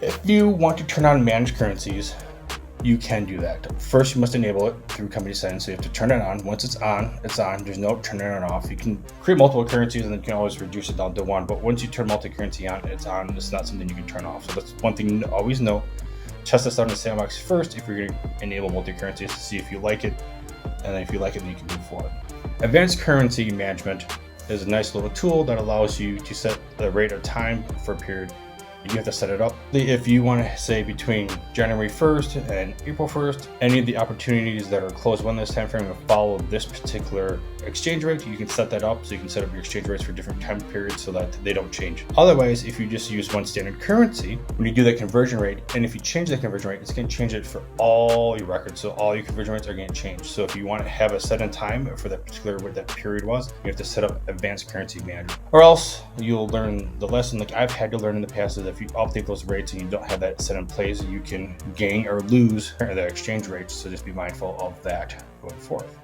If you want to turn on managed currencies, you can do that. First, you must enable it through company settings. So you have to turn it on. Once it's on, it's on. There's no turning it off. You can create multiple currencies and then you can always reduce it down to one. But once you turn multi-currency on, it's on. It's not something you can turn off. So that's one thing to always know. Test this out in the sandbox first if you're going to enable multi-currencies to see if you like it. And then if you like it, then you can move forward. Advanced currency management is a nice little tool that allows you to set the rate of time for a period. You have to set it up. If you want to say between January 1st and April 1st, any of the opportunities that are closed within this time frame will follow this particular exchange rate, you can set that up. So you can set up your exchange rates for different time periods so that they don't change. Otherwise, if you just use one standard currency, when you do the conversion rate, and if you change the conversion rate, it's going to change it for all your records. So all your conversion rates are going to change. So if you want to have a set in time for that particular, what that period was, you have to set up advanced currency management, or else you'll learn the lesson like I've had to learn in the past is if you update those rates and you don't have that set in place, you can gain or lose the exchange rates. So just be mindful of that going forth.